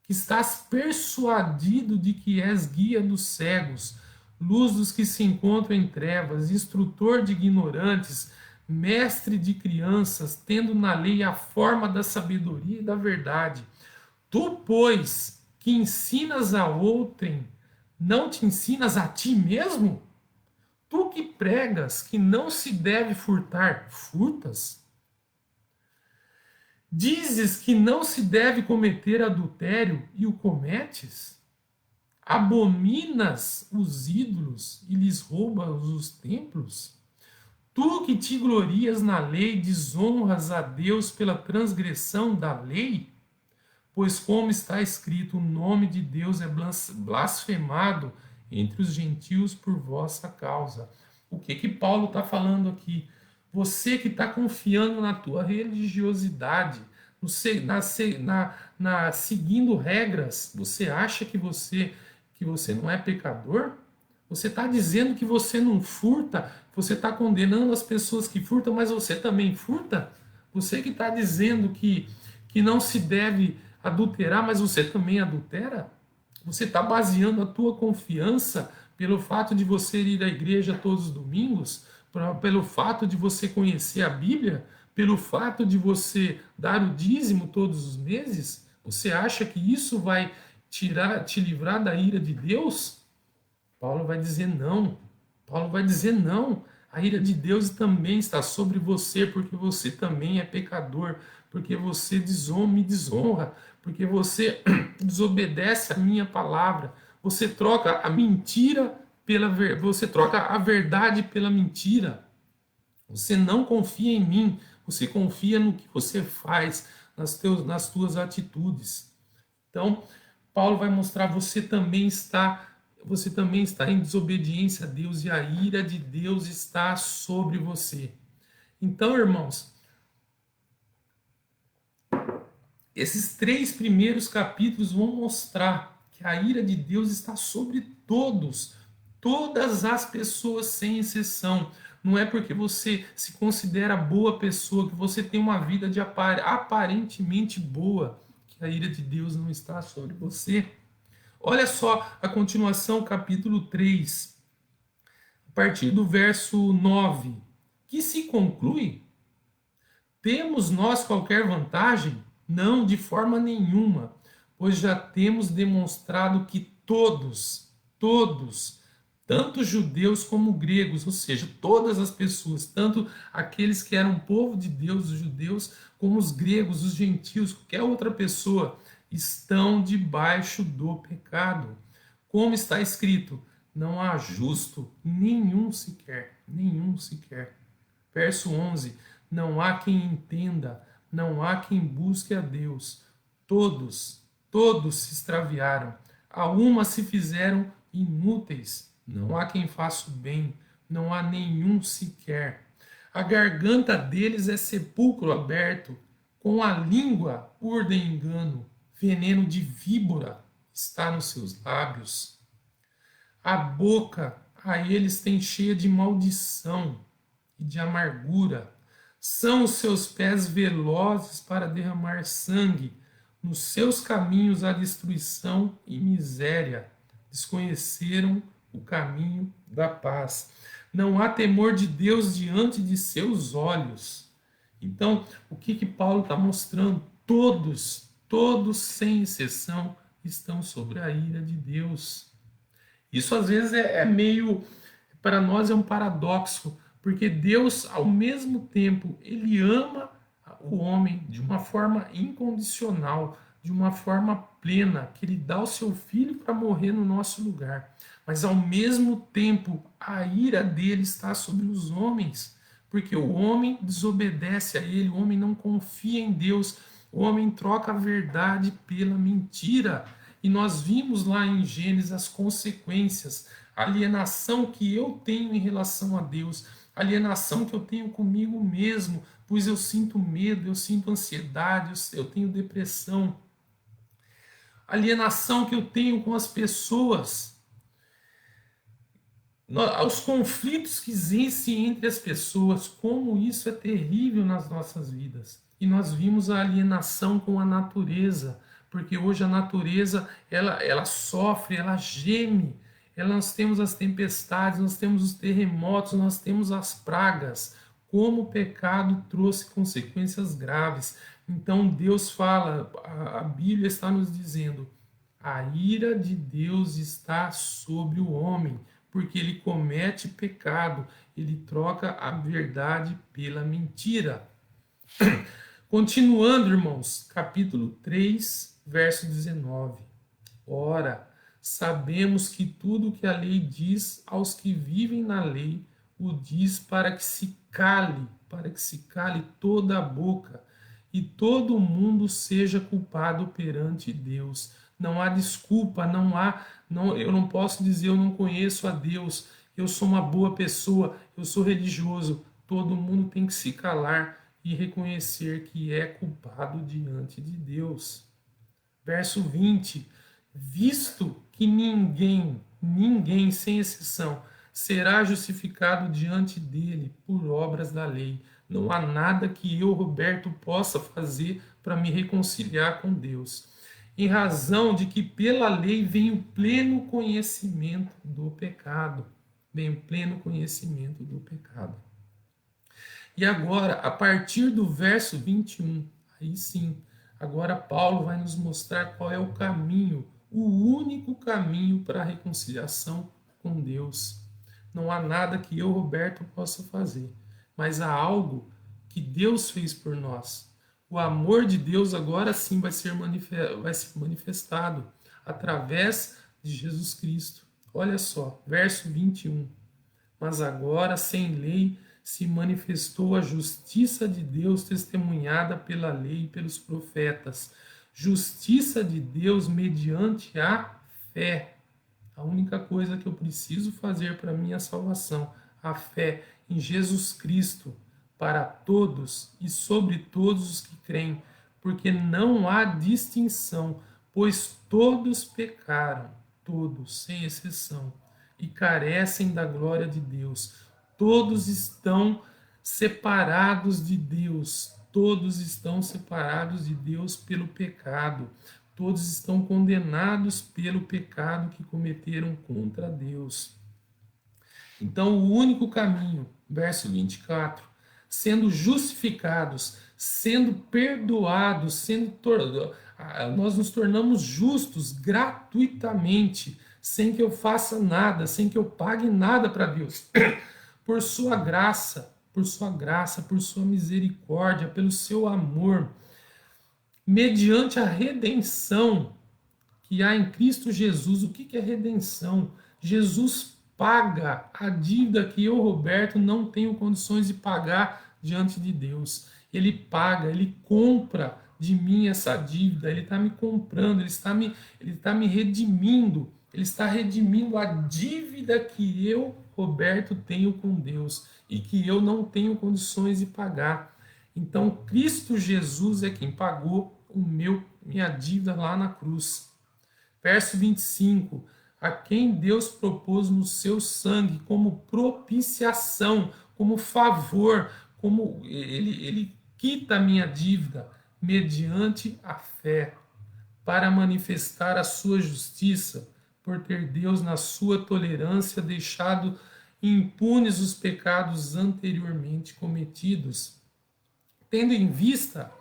que estás persuadido de que és guia dos cegos, luz dos que se encontram em trevas, instrutor de ignorantes, mestre de crianças, tendo na lei a forma da sabedoria e da verdade. Tu, pois, que ensinas a outrem, não te ensinas a ti mesmo? Tu que pregas que não se deve furtar, furtas? Dizes que não se deve cometer adultério e o cometes? Abominas os ídolos e lhes roubas os templos? Tu que te glorias na lei, desonras a Deus pela transgressão da lei? Pois, como está escrito, o nome de Deus é blasfemado entre os gentios por vossa causa. O que Paulo está falando aqui? Você que está confiando na tua religiosidade, seguindo regras, você acha que você não é pecador? Você está dizendo que você não furta, você está condenando as pessoas que furtam, mas você também furta? Você que está dizendo que não se deve adulterar, mas você também adultera? Você está baseando a tua confiança pelo fato de você ir à igreja todos os domingos, pelo fato de você conhecer a Bíblia, pelo fato de você dar o dízimo todos os meses? Você acha que isso vai te livrar da ira de Deus? Paulo vai dizer não. Paulo vai dizer não. A ira de Deus também está sobre você, porque você também é pecador, porque você me desonra, porque você desobedece a minha palavra. Você troca a mentira você troca a verdade pela mentira. Você não confia em mim, você confia no que você faz, nas tuas atitudes. Então, Paulo vai mostrar você também está em desobediência a Deus e a ira de Deus está sobre você. Então, irmãos, esses 3 primeiros capítulos vão mostrar que a ira de Deus está sobre todos, todas as pessoas sem exceção. Não é porque você se considera boa pessoa, que você tem uma vida aparentemente boa, que a ira de Deus não está sobre você. Olha só a continuação, capítulo 3, a partir do verso 9, que se conclui: temos nós qualquer vantagem? Não, de forma nenhuma, pois já temos demonstrado que todos, tanto judeus como gregos, ou seja, todas as pessoas, tanto aqueles que eram povo de Deus, os judeus, como os gregos, os gentios, qualquer outra pessoa, estão debaixo do pecado. Como está escrito, não há justo, nenhum sequer, nenhum sequer. Verso 11, não há quem entenda, não há quem busque a Deus. Todos se extraviaram, a uma se fizeram inúteis. Não há quem faça o bem, não há nenhum sequer. A garganta deles é sepulcro aberto, com a língua urdem engano. veneno de víbora está nos seus lábios. A boca a eles tem cheia de maldição e de amargura. São os seus pés velozes para derramar sangue. Nos seus caminhos há destruição e miséria. Desconheceram o caminho da paz. Não há temor de Deus diante de seus olhos. Então, o que Paulo está mostrando? Todos sem exceção, estão sobre a ira de Deus. Isso às vezes é meio, para nós é um paradoxo, porque Deus, ao mesmo tempo, ele ama o homem de uma forma incondicional, de uma forma plena, que ele dá o seu filho para morrer no nosso lugar. Mas ao mesmo tempo, a ira dele está sobre os homens, porque o homem desobedece a ele, o homem não confia em Deus, o homem troca a verdade pela mentira. E nós vimos lá em Gênesis as consequências, a alienação que eu tenho em relação a Deus, a alienação que eu tenho comigo mesmo, pois eu sinto medo, eu sinto ansiedade, eu tenho depressão. A alienação que eu tenho com as pessoas, os conflitos que existem entre as pessoas, como isso é terrível nas nossas vidas. E nós vimos a alienação com a natureza, porque hoje a natureza ela sofre, ela geme. Nós temos as tempestades, nós temos os terremotos, nós temos as pragas. Como o pecado trouxe consequências graves. Então Deus fala, a Bíblia está nos dizendo, a ira de Deus está sobre o homem, porque ele comete pecado, ele troca a verdade pela mentira. Continuando, irmãos, capítulo 3, verso 19. Ora, sabemos que tudo o que a lei diz aos que vivem na lei, o diz para que se cale toda a boca, e todo mundo seja culpado perante Deus. Não há desculpa, eu não posso dizer eu não conheço a Deus, eu sou uma boa pessoa, eu sou religioso. Todo mundo tem que se calar e reconhecer que é culpado diante de Deus. Verso 20. Visto que ninguém, sem exceção, será justificado diante dele por obras da lei. Não há nada que eu, Roberto, possa fazer para me reconciliar com Deus. Em razão de que pela lei vem o pleno conhecimento do pecado. E agora, a partir do verso 21, aí sim, agora Paulo vai nos mostrar qual é o caminho, o único caminho para a reconciliação com Deus. Não há nada que eu, Roberto, possa fazer, mas há algo que Deus fez por nós. O amor de Deus agora sim vai ser manifestado através de Jesus Cristo. Olha só, verso 21. Mas agora, sem lei, se manifestou a justiça de Deus testemunhada pela lei e pelos profetas. Justiça de Deus mediante a fé. A única coisa que eu preciso fazer para minha salvação, a fé em Jesus Cristo, para todos e sobre todos os que creem, porque não há distinção, pois todos pecaram, todos, sem exceção, e carecem da glória de Deus. Todos estão separados de Deus, todos estão separados de Deus pelo pecado, todos estão condenados pelo pecado que cometeram contra Deus. Então, o único caminho, verso 24, sendo justificados, sendo perdoados, nós nos tornamos justos gratuitamente, sem que eu faça nada, sem que eu pague nada para Deus, por sua graça, por sua misericórdia, pelo seu amor, mediante a redenção que há em Cristo Jesus. O que é redenção? Jesus paga a dívida que eu, Roberto, não tenho condições de pagar diante de Deus. Ele paga, ele compra de mim essa dívida, ele está me comprando, ele está me redimindo, ele está redimindo a dívida que eu, Roberto, tenho com Deus e que eu não tenho condições de pagar. Então, Cristo Jesus é quem pagou minha dívida lá na cruz. Verso 25: a quem Deus propôs no seu sangue como propiciação, como favor, como ele quita a minha dívida, mediante a fé, para manifestar a sua justiça, por ter Deus, na sua tolerância, deixado impunes os pecados anteriormente cometidos, tendo em vista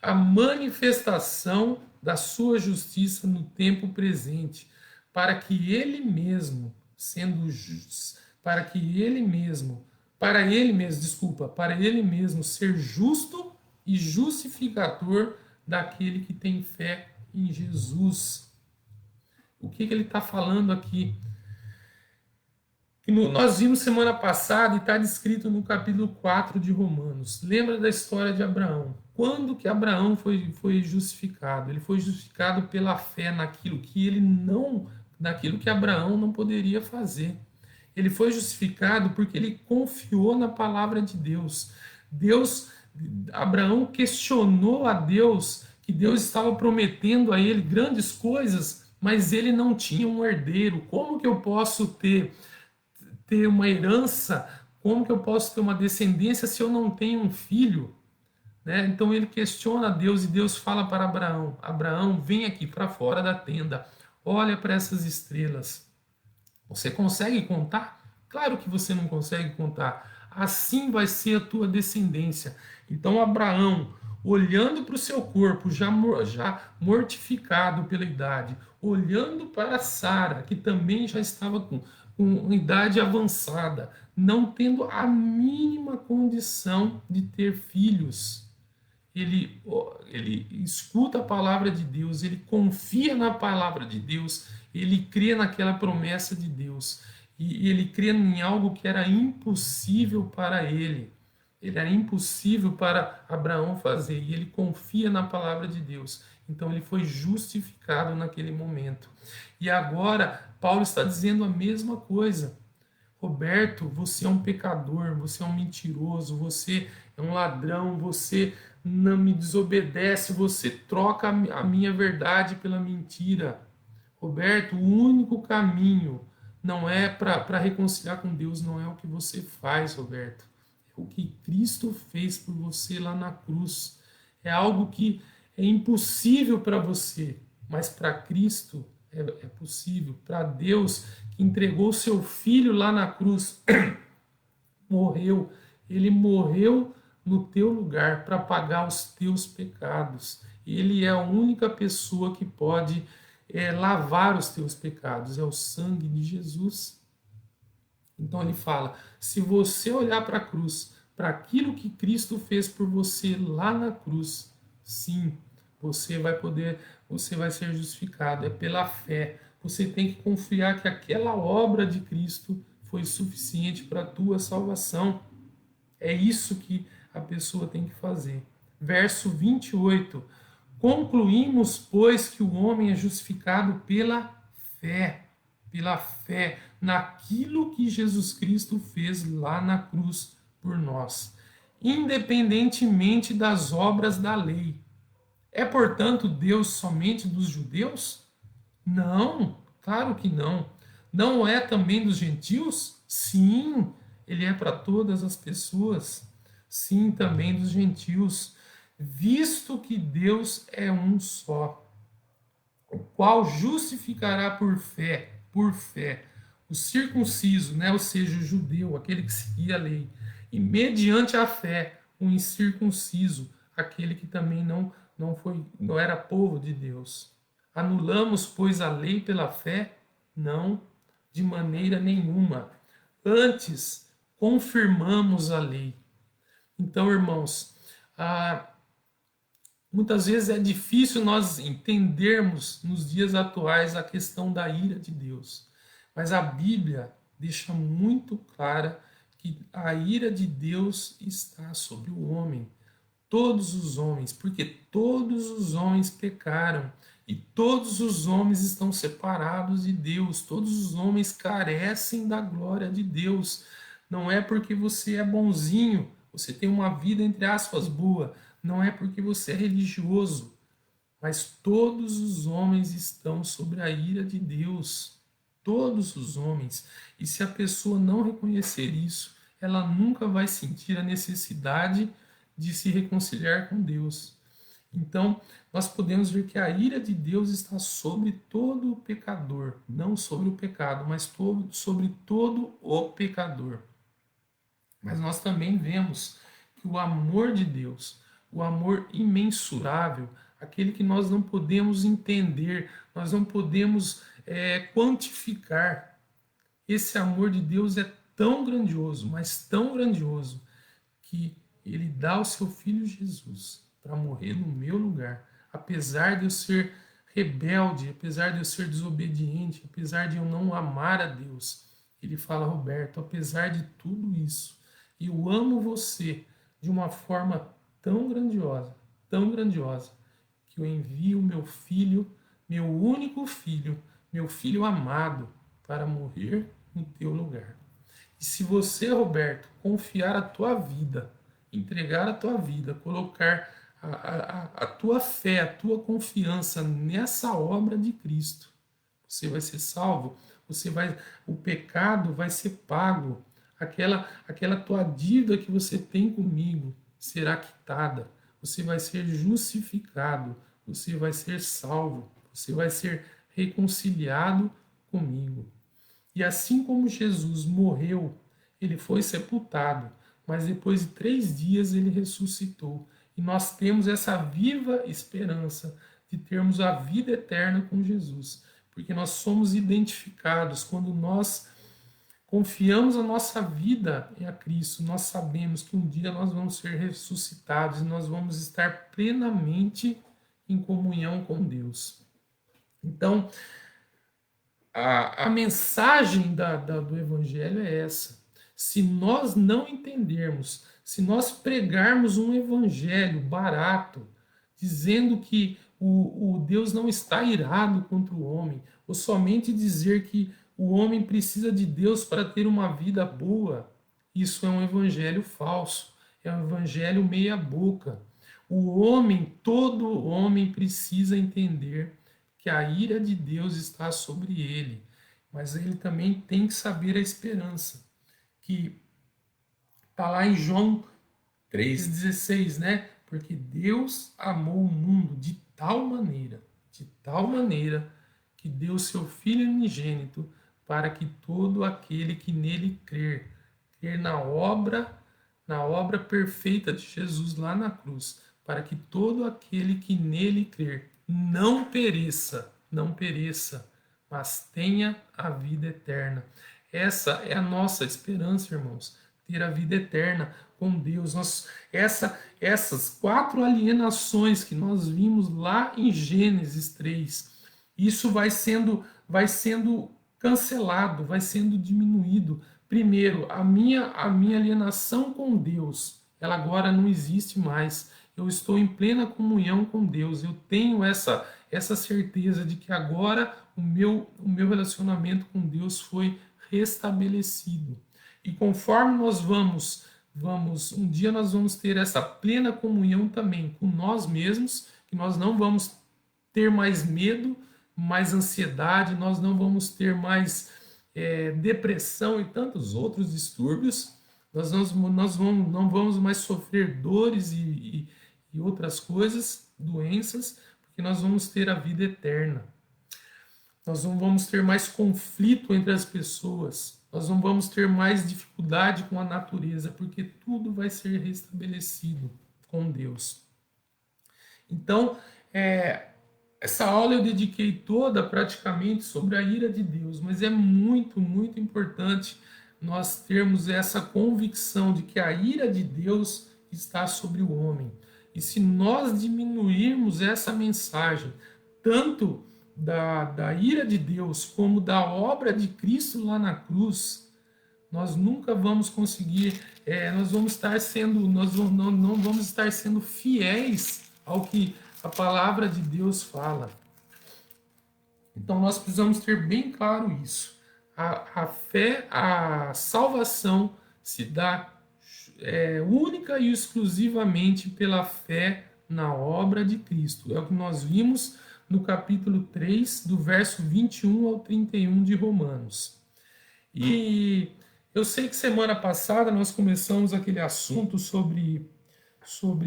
a manifestação da sua justiça no tempo presente, para que ele mesmo, sendo justo, para ele mesmo ser justo e justificador daquele que tem fé em Jesus. O que ele está falando aqui? Nós vimos semana passada e está descrito no capítulo 4 de Romanos. Lembra da história de Abraão? Quando que Abraão foi justificado? Ele foi justificado pela fé naquilo que Abraão não poderia fazer. Ele foi justificado porque ele confiou na palavra de Deus. Abraão questionou a Deus, que Deus estava prometendo a ele grandes coisas, mas ele não tinha um herdeiro. Como que eu posso ter uma herança? Como que eu posso ter uma descendência se eu não tenho um filho? Né? Então ele questiona a Deus e Deus fala para Abraão: Abraão, vem aqui para fora da tenda, olha para essas estrelas. Você consegue contar? Claro que você não consegue contar. Assim vai ser a tua descendência. Então Abraão, olhando para o seu corpo já mortificado pela idade, olhando para Sara, que também já estava com idade avançada, não tendo a mínima condição de ter filhos, ele escuta a palavra de Deus, ele confia na palavra de Deus, ele crê naquela promessa de Deus, e ele crê em algo que era impossível para ele. Ele era impossível para Abraão fazer, e ele confia na palavra de Deus. Então ele foi justificado naquele momento. E agora Paulo está dizendo a mesma coisa. Roberto, você é um pecador, você é um mentiroso, você é um ladrão, você não me desobedece, você troca a minha verdade pela mentira. Roberto, o único caminho não é para reconciliar com Deus, não é o que você faz, Roberto. É o que Cristo fez por você lá na cruz. É algo que é impossível para você, mas para Cristo é possível. Para Deus, que entregou seu filho lá na cruz, morreu. Ele morreu no teu lugar para pagar os teus pecados. Ele é a única pessoa que pode lavar os teus pecados. É o sangue de Jesus. Então ele fala: se você olhar para a cruz, para aquilo que Cristo fez por você lá na cruz, sim, você vai ser justificado. É pela fé. Você tem que confiar que aquela obra de Cristo foi suficiente para a tua salvação. É isso que a pessoa tem que fazer. Verso 28. Concluímos, pois, que o homem é justificado pela fé naquilo que Jesus Cristo fez lá na cruz por nós, independentemente das obras da lei. É, portanto, Deus somente dos judeus? Não, claro que não. Não é também dos gentios? Sim, ele é para todas as pessoas. Sim, também dos gentios, visto que Deus é um só, o qual justificará por fé, o circunciso, né, ou seja, o judeu, aquele que seguia a lei, e mediante a fé, o incircunciso, aquele que também não era povo de Deus. Anulamos, pois, a lei pela fé? Não, de maneira nenhuma. Antes, confirmamos a lei. Então, irmãos, muitas vezes é difícil nós entendermos nos dias atuais a questão da ira de Deus. Mas a Bíblia deixa muito clara que a ira de Deus está sobre o homem. Todos os homens, porque todos os homens pecaram e todos os homens estão separados de Deus, todos os homens carecem da glória de Deus. Não é porque você é bonzinho você tem uma vida, entre aspas, boa, não é porque você é religioso, mas todos os homens estão sobre a ira de Deus. Todos os homens. E se a pessoa não reconhecer isso, ela nunca vai sentir a necessidade de se reconciliar com Deus. Então, nós podemos ver que a ira de Deus está sobre todo o pecador, não sobre o pecado, mas sobre todo o pecador. Mas nós também vemos que o amor de Deus, o amor imensurável, aquele que nós não podemos entender, nós não podemos quantificar, esse amor de Deus é tão grandioso, mas tão grandioso, que ele dá o seu filho Jesus para morrer no meu lugar, apesar de eu ser rebelde, apesar de eu ser desobediente, apesar de eu não amar a Deus. Ele fala, Roberto, apesar de tudo isso, eu amo você de uma forma tão grandiosa, que eu envio meu único filho, meu filho amado, para morrer no teu lugar. E se você, Roberto, confiar a tua vida, entregar a tua vida, colocar a tua fé, a tua confiança nessa obra de Cristo, você vai ser salvo, o pecado vai ser pago, aquela tua dívida que você tem comigo será quitada, você vai ser justificado, você vai ser salvo, você vai ser reconciliado comigo. E assim como Jesus morreu, ele foi sepultado, mas depois de 3 dias ele ressuscitou. E nós temos essa viva esperança de termos a vida eterna com Jesus, porque nós somos identificados quando nós confiamos a nossa vida em Cristo. Nós sabemos que um dia nós vamos ser ressuscitados e nós vamos estar plenamente em comunhão com Deus. Então, a mensagem do Evangelho é essa. Se nós não entendermos, se nós pregarmos um Evangelho barato, dizendo que o Deus não está irado contra o homem, ou somente dizer que o homem precisa de Deus para ter uma vida boa, isso é um evangelho falso, é um evangelho meia boca. Todo homem precisa entender que a ira de Deus está sobre ele, mas ele também tem que saber a esperança, que está lá em João 3,16, né? Porque Deus amou o mundo de tal maneira, que deu seu Filho unigênito, para que todo aquele que nele crer na obra perfeita de Jesus lá na cruz, para que todo aquele que nele crer não pereça, mas tenha a vida eterna. Essa é a nossa esperança, irmãos, ter a vida eterna com Deus. Essas 4 alienações que nós vimos lá em Gênesis 3, isso vai sendo cancelado, vai sendo diminuído. Primeiro, a minha alienação com Deus, ela agora não existe mais. Eu estou em plena comunhão com Deus. Eu tenho essa certeza de que agora o meu relacionamento com Deus foi restabelecido. E conforme nós um dia nós vamos ter essa plena comunhão também com nós mesmos, que nós não vamos ter mais medo, mais ansiedade, nós não vamos ter mais depressão e tantos outros distúrbios, não vamos mais sofrer dores e outras coisas, doenças, porque nós vamos ter a vida eterna. Nós não vamos ter mais conflito entre as pessoas, nós não vamos ter mais dificuldade com a natureza, porque tudo vai ser restabelecido com Deus. Então, essa aula eu dediquei toda praticamente sobre a ira de Deus, mas é muito, muito importante nós termos essa convicção de que a ira de Deus está sobre o homem. E se nós diminuirmos essa mensagem, tanto da ira de Deus como da obra de Cristo lá na cruz, nós nunca vamos conseguir, nós vamos estar sendo, não vamos estar sendo fiéis ao que a palavra de Deus fala. Então nós precisamos ter bem claro isso. A fé, a salvação se dá única e exclusivamente pela fé na obra de Cristo. É o que nós vimos no capítulo 3, do verso 21 ao 31 de Romanos. E eu sei que semana passada nós começamos aquele assunto sobre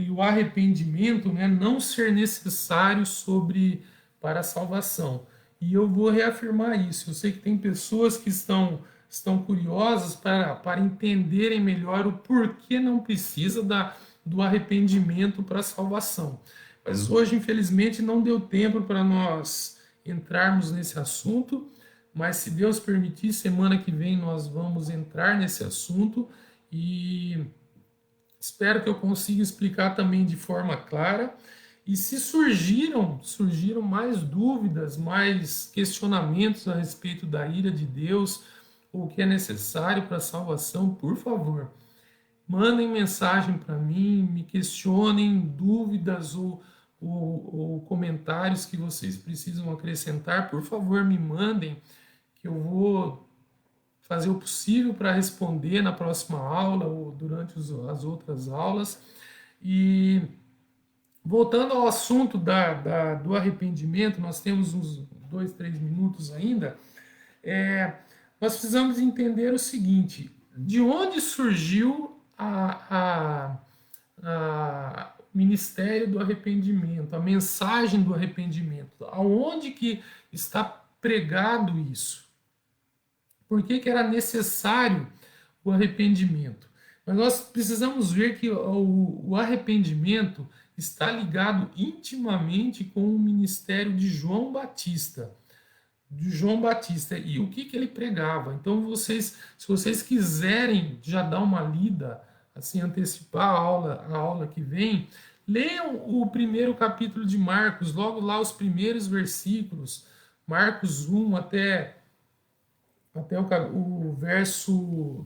o arrependimento, né, não ser necessário para a salvação. E eu vou reafirmar isso. Eu sei que tem pessoas que estão curiosas para entenderem melhor o porquê não precisa do arrependimento para a salvação. Mas hoje, infelizmente, não deu tempo para nós entrarmos nesse assunto, mas se Deus permitir, semana que vem nós vamos entrar nesse assunto e espero que eu consiga explicar também de forma clara. E se surgiram mais dúvidas, mais questionamentos a respeito da ira de Deus, ou o que é necessário para a salvação, por favor, mandem mensagem para mim, me questionem dúvidas ou comentários que vocês precisam acrescentar, por favor, me mandem, que eu vou fazer o possível para responder na próxima aula ou durante as outras aulas. E voltando ao assunto do arrependimento, nós temos uns 2, 3 minutos ainda. Nós precisamos entender o seguinte: de onde surgiu o ministério do arrependimento, a mensagem do arrependimento? Aonde que está pregado isso? Por que era necessário o arrependimento? Mas nós precisamos ver que o arrependimento está ligado intimamente com o ministério de João Batista. E o que ele pregava. Então, se vocês quiserem já dar uma lida, assim, antecipar a aula que vem, leiam o primeiro capítulo de Marcos, logo lá os primeiros versículos, Marcos 1 até o verso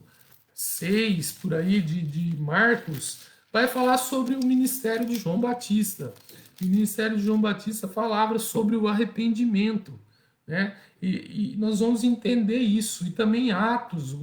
6, por aí, de Marcos, vai falar sobre o ministério de João Batista. O ministério de João Batista falava sobre o arrependimento, né? E nós vamos entender isso. E também Atos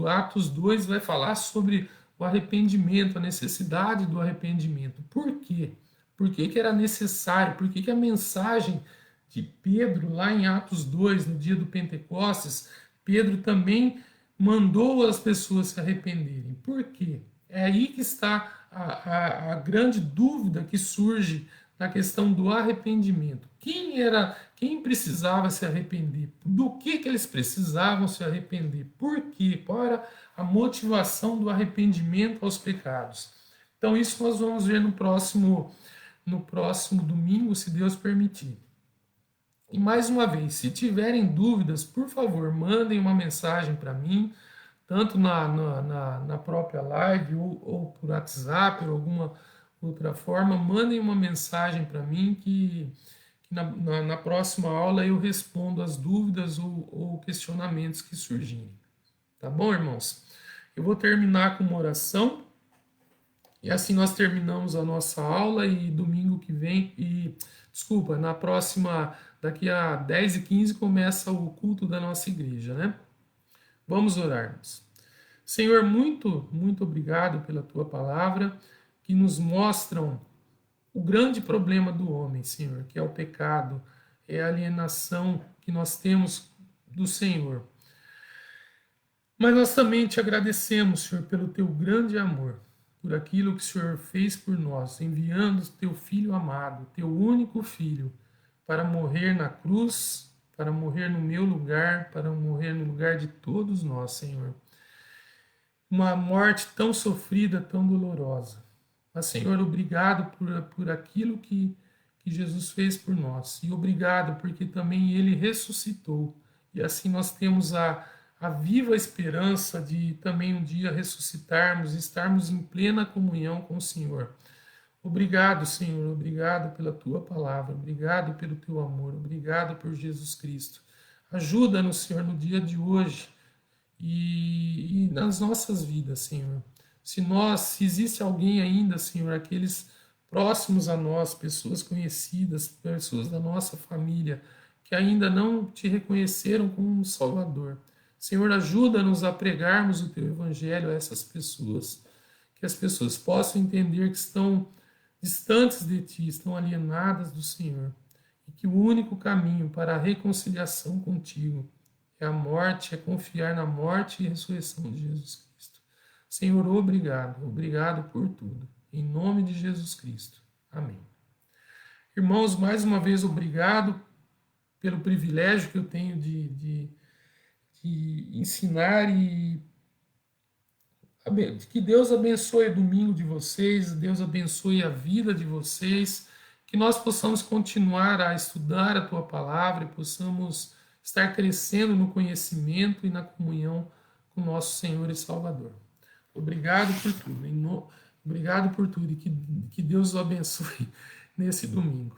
2 vai falar sobre o arrependimento, a necessidade do arrependimento. Por quê? Por que era necessário? Por que a mensagem de Pedro, lá em Atos 2, no dia do Pentecostes, Pedro também mandou as pessoas se arrependerem? Por quê? É aí que está a grande dúvida que surge na questão do arrependimento. Quem precisava se arrepender? Do que eles precisavam se arrepender? Por quê? Qual era a motivação do arrependimento aos pecados? Então isso nós vamos ver no próximo domingo, se Deus permitir. E mais uma vez, se tiverem dúvidas, por favor, mandem uma mensagem para mim, tanto na própria live ou por WhatsApp ou alguma outra forma, mandem uma mensagem para mim que na próxima aula eu respondo as dúvidas ou questionamentos que surgirem. Tá bom, irmãos? Eu vou terminar com uma oração e assim nós terminamos a nossa aula e domingo que vem, na próxima, daqui a 10h15 começa o culto da nossa igreja, né? Vamos orarmos. Senhor, muito, muito obrigado pela tua palavra, que nos mostram o grande problema do homem, Senhor, que é o pecado, é a alienação que nós temos do Senhor. Mas nós também te agradecemos, Senhor, pelo teu grande amor, por aquilo que o Senhor fez por nós, enviando teu Filho amado, teu único Filho, para morrer na cruz, para morrer no meu lugar, para morrer no lugar de todos nós, Senhor. Uma morte tão sofrida, tão dolorosa. Mas, Senhor, obrigado por aquilo que Jesus fez por nós. E obrigado porque também Ele ressuscitou. E assim nós temos a viva esperança de também um dia ressuscitarmos e estarmos em plena comunhão com o Senhor. Obrigado, Senhor, obrigado pela tua palavra, obrigado pelo teu amor, obrigado por Jesus Cristo. Ajuda-nos, Senhor, no dia de hoje e nas nossas vidas, Senhor. Se existe alguém ainda, Senhor, aqueles próximos a nós, pessoas conhecidas, pessoas da nossa família, que ainda não te reconheceram como um Salvador. Senhor, ajuda-nos a pregarmos o teu evangelho a essas pessoas. que as pessoas possam entender que estão distantes de Ti, estão alienadas do Senhor, e que o único caminho para a reconciliação contigo é a morte, é confiar na morte e ressurreição de Jesus Cristo. Senhor, obrigado, obrigado por tudo. Em nome de Jesus Cristo. Amém. Irmãos, mais uma vez, obrigado pelo privilégio que eu tenho de ensinar e que Deus abençoe o domingo de vocês, Deus abençoe a vida de vocês, que nós possamos continuar a estudar a Tua Palavra e possamos estar crescendo no conhecimento e na comunhão com nosso Senhor e Salvador. Obrigado por tudo, obrigado por tudo e que Deus os abençoe nesse domingo.